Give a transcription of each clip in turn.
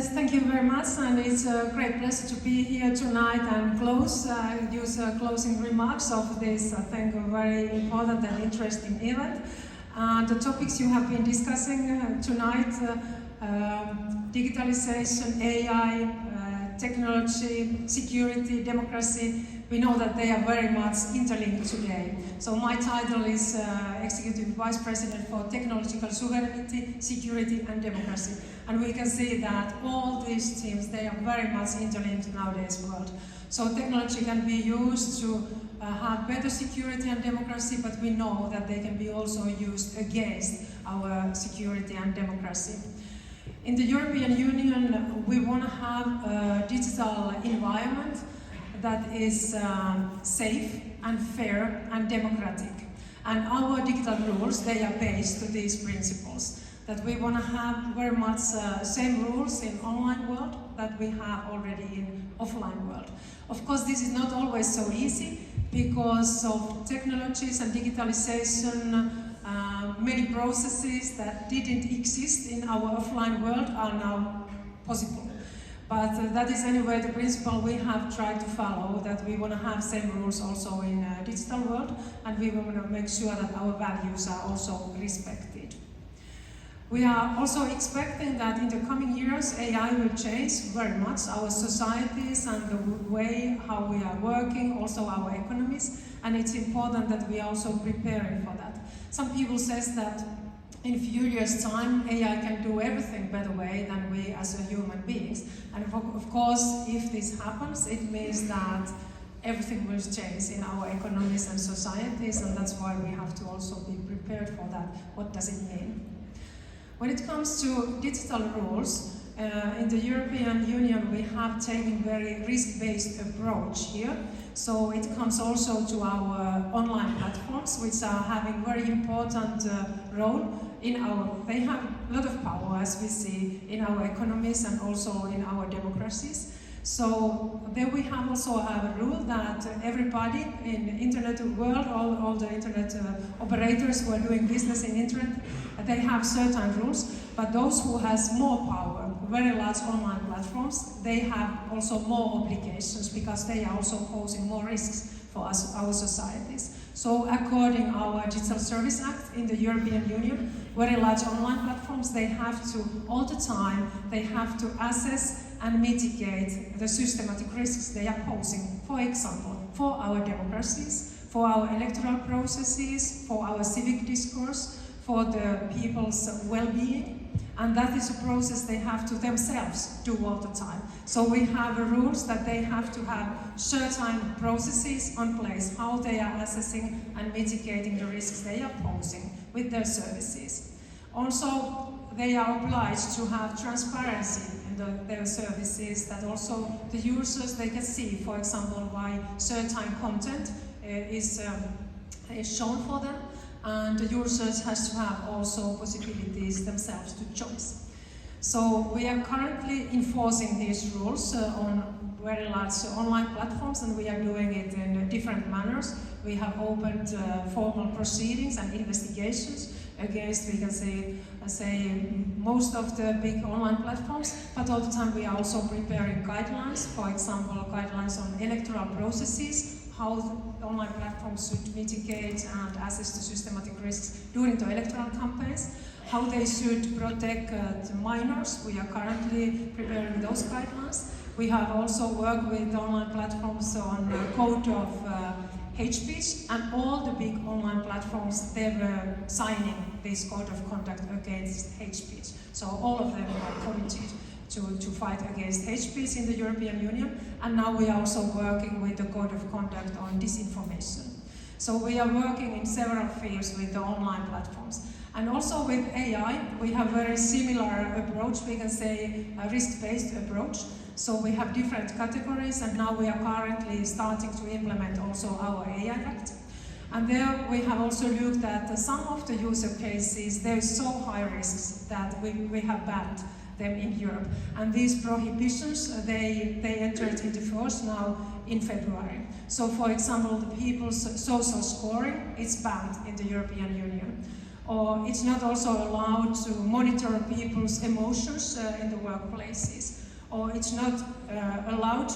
Yes, thank you very much, and it's a great pleasure to be here tonight and use closing remarks of this, I think, a very important and interesting event. The topics you have been discussing tonight, digitalization, AI, technology, security, democracy, we know that they are very much interlinked today. So my title is Executive Vice President for Technological Sovereignty, Security and Democracy. And we can see that all these themes, they are very much interlinked in nowadays world. So technology can be used to have better security and democracy, but we know that they can be also used against our security and democracy. In the European Union, we want to have a digital environment that is safe and fair and democratic. And our digital rules, they are based on these principles. That we want to have very much same rules in online world that we have already in offline world. Of course, this is not always so easy because of technologies and digitalization. Many processes that didn't exist in our offline world are now possible. But that is anyway the principle we have tried to follow, that we want to have same rules also in digital world, and we want to make sure that our values are also respected. We are also expecting that in the coming years AI will change very much our societies and the way how we are working, also our economies, and it's important that we are also preparing for that. Some people say that in a few years' time, AI can do everything better way than we as a human beings. And of course, if this happens, it means that everything will change in our economies and societies, and that's why we have to also be prepared for that. What does it mean? When it comes to digital rules, in the European Union we have taken very risk-based approach here. So it comes also to our online platforms, which are having very important role in they have a lot of power, as we see, in our economies and also in our democracies. So there we have also a rule that everybody in the internet world, all the internet operators who are doing business in internet, they have certain rules, but those who has more power, very large online platforms, they have also more obligations because they are also posing more risks for us, our societies. So according to our Digital Service Act in the European Union, very large online platforms, they have to, all the time, they have to assess and mitigate the systematic risks they are posing, for example, for our democracies, for our electoral processes, for our civic discourse, for the people's well-being, and that is a process they have to themselves do all the time. So we have rules that they have to have certain processes in place, how they are assessing and mitigating the risks they are posing with their services. Also, they are obliged to have transparency in their services, that also the users, they can see, for example, why certain content is shown for them, and the users has to have also possibilities themselves to choose. So we are currently enforcing these rules on very large online platforms, and we are doing it in different manners. We have opened formal proceedings and investigations against, we can say most of the big online platforms, but all the time we are also preparing guidelines, for example, guidelines on electoral processes, how the online platforms should mitigate and assess the systematic risks during the electoral campaigns, how they should protect minors. We are currently preparing those guidelines. We have also worked with online platforms on the code of hate speech, and all the big online platforms, they were signing this code of conduct against hate speech. So all of them are committed to fight against hate speech in the European Union, and now we are also working with the code of conduct on disinformation. So we are working in several fields with the online platforms. And also with AI, we have very similar approach, we can say a risk-based approach. So we have different categories, and now we are currently starting to implement also our AI Act. And there we have also looked at some of the user cases, there is so high risks that we have banned them in Europe. And these prohibitions, they entered into force now in February. So for example, the people's social scoring is banned in the European Union. Or it's not also allowed to monitor people's emotions in the workplaces. Or it's not allowed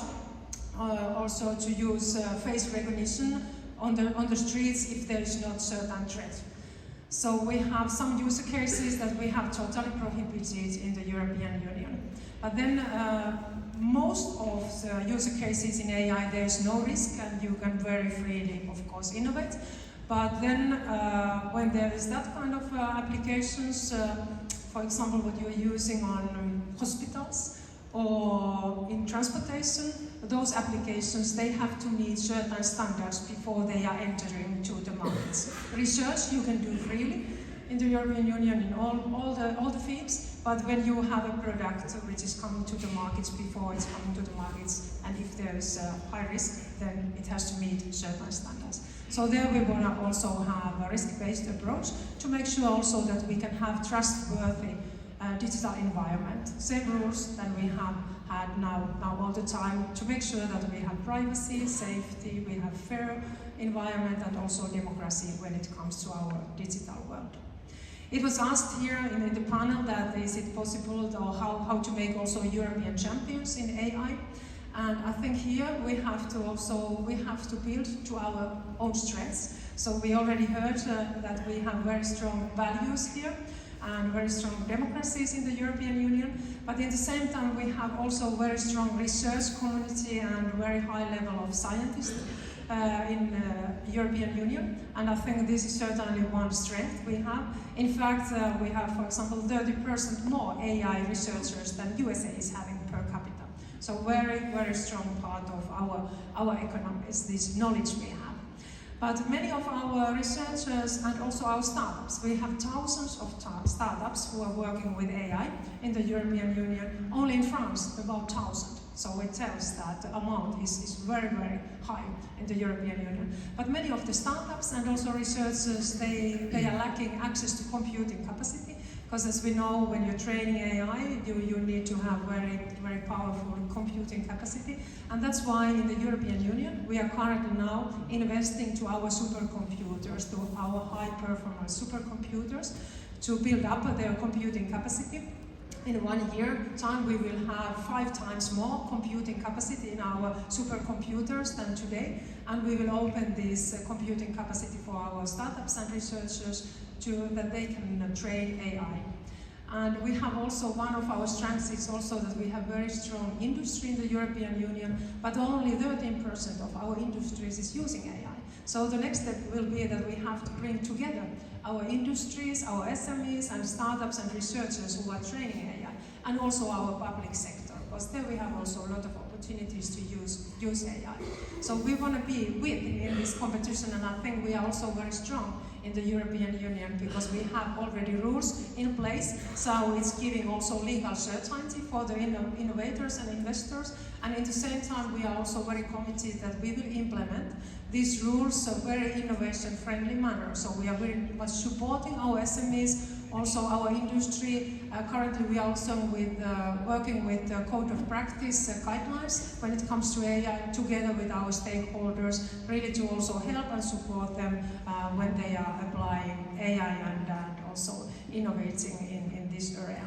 also to use face recognition on the streets if there is not certain threat. So we have some user cases that we have totally prohibited in the European Union. But then most of the user cases in AI, there is no risk and you can very freely, of course, innovate. But then when there is that kind of applications, for example, what you're using on hospitals or in transportation, those applications, they have to meet certain standards before they are entering to the markets. Research you can do freely in the European Union in all the fields, but when you have a product which is coming to the markets before it's coming to the markets, and if there is a high risk, then it has to meet certain standards. So there we want to also have a risk-based approach to make sure also that we can have trustworthy digital environment, same rules that we have had now all the time, to make sure that we have privacy, safety, we have fair environment, and also democracy when it comes to our digital world. It was asked here in the panel that is it possible or how to make also European champions in AI. And I think here we have to build to our own strengths. So we already heard that we have very strong values here and very strong democracies in the European Union. But at the same time, we have also very strong research community and very high level of scientists in the European Union. And I think this is certainly one strength we have. In fact, we have, for example, 30% more AI researchers than USA is having per capita. So very, very strong part of our economy is this knowledge we have. But many of our researchers and also our startups, we have thousands of startups who are working with AI in the European Union. Only in France, about 1,000. So it tells that the amount is very, very high in the European Union. But many of the startups and also researchers, they are lacking access to computing capacity. Because as we know, when you're training AI, you need to have very, very powerful computing capacity. And that's why in the European Union, we are currently now investing to our supercomputers, to our high-performance supercomputers, to build up their computing capacity. In 1 year time, we will have 5 times more computing capacity in our supercomputers than today. And we will open this computing capacity for our startups and researchers that they can train AI. And we have also, one of our strengths is also that we have very strong industry in the European Union, but only 13% of our industries is using AI. So the next step will be that we have to bring together our industries, our SMEs and startups and researchers who are training AI, and also our public sector, because there we have also a lot of opportunities to use AI. So we want to be in this competition, and I think we are also very strong in the European Union because we have already rules in place, so it's giving also legal certainty for the innovators and investors, and at the same time we are also very committed that we will implement these rules in a very innovation-friendly manner. So we are very much supporting our SMEs, also our industry. Currently we are also working with code of practice guidelines when it comes to AI, together with our stakeholders, really to also help and support them when they are applying AI and also innovating in this area.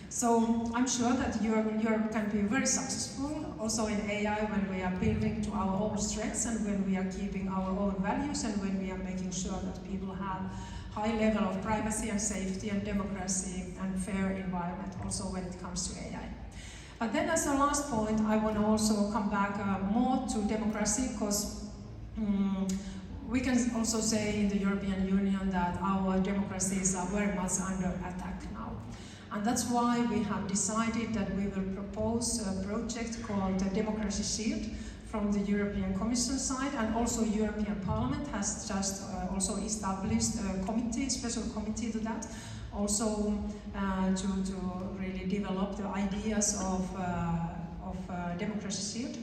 So I'm sure that Europe can be very successful also in AI when we are building to our own strengths and when we are keeping our own values and when we are making sure that people have high level of privacy and safety and democracy and fair environment also when it comes to AI. But then as a last point, I want to also come back more to democracy, because we can also say in the European Union that our democracies are very much under attack now. And that's why we have decided that we will propose a project called the Democracy Shield from the European Commission side, and also European Parliament has just also established a committee, special committee to that, also to really develop the ideas of Democracy Shield.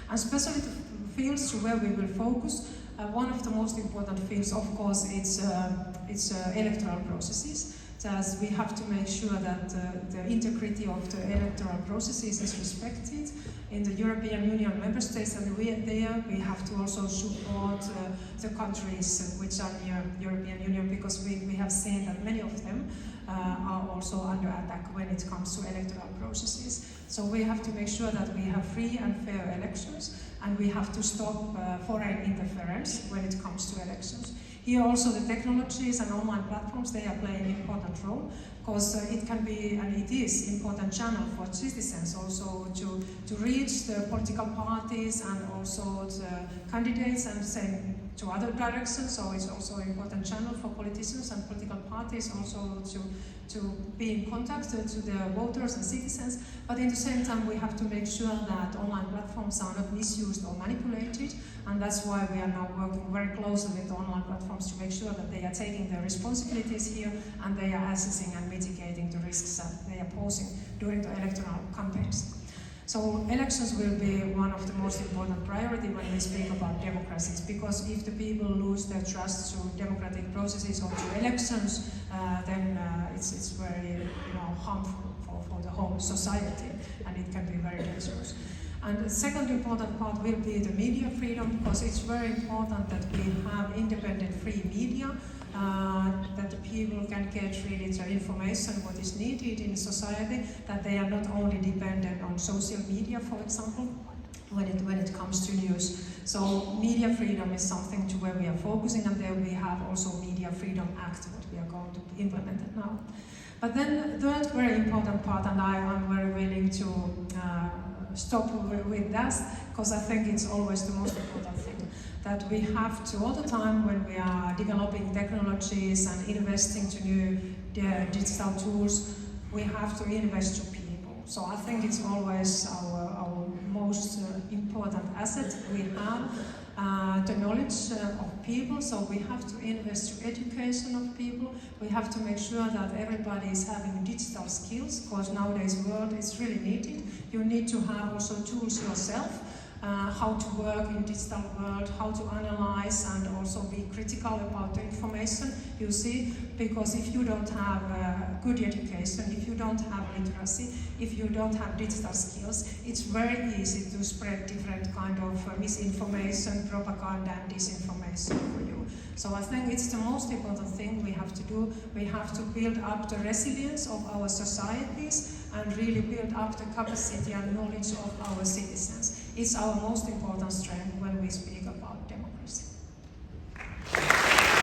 And especially the fields where we will focus, one of the most important fields, of course, it's electoral processes. As we have to make sure that the integrity of the electoral processes is respected in the European Union member states, and we have to also support the countries which are near European Union, because because we have seen that many of them are also under attack when it comes to electoral processes. So we have to make sure that we have free and fair elections, and we have to stop foreign interference when it comes to elections. Here also the technologies and online platforms, they are playing an important role, because it can be, and it is, important channel for citizens also to reach the political parties and also the candidates and send to other directions. So it's also an important channel for politicians and political parties also to be in contact to the voters and citizens. But at the same time, we have to make sure that online platforms are not misused or manipulated, and that's why we are now working very closely with online platforms to make sure that they are taking their responsibilities here and they are assessing and mitigating the risks that they are posing during the electoral campaigns. So elections will be one of the most important priority when we speak about democracies, because if the people lose their trust to democratic processes or to elections, then it's very harmful for the whole society, and it can be very dangerous. And the second important part will be the media freedom, because it's very important that we have independent free media, that the people can get really the information what is needed in society, that they are not only dependent on social media, for example, when it comes to news. So media freedom is something to where we are focusing, and there we have also Media Freedom Act, what we are going to implement it now. But then the third very important part, and I am very willing to stop with that, because I think it's always the most important thing, that we have to, all the time when we are developing technologies and investing to new digital tools, we have to invest to people. So I think it's always our most important asset we have, the knowledge of people. So we have to invest to education of people. We have to make sure that everybody is having digital skills, because nowadays world is really needed. You need to have also tools yourself, how to work in digital world, how to analyze and also be critical about the information you see, because if you don't have good education, if you don't have literacy, if you don't have digital skills, it's very easy to spread different kind of misinformation, propaganda and disinformation for you. So I think it's the most important thing we have to do. We have to build up the resilience of our societies and really build up the capacity and knowledge of our citizens. It's our most important strength when we speak about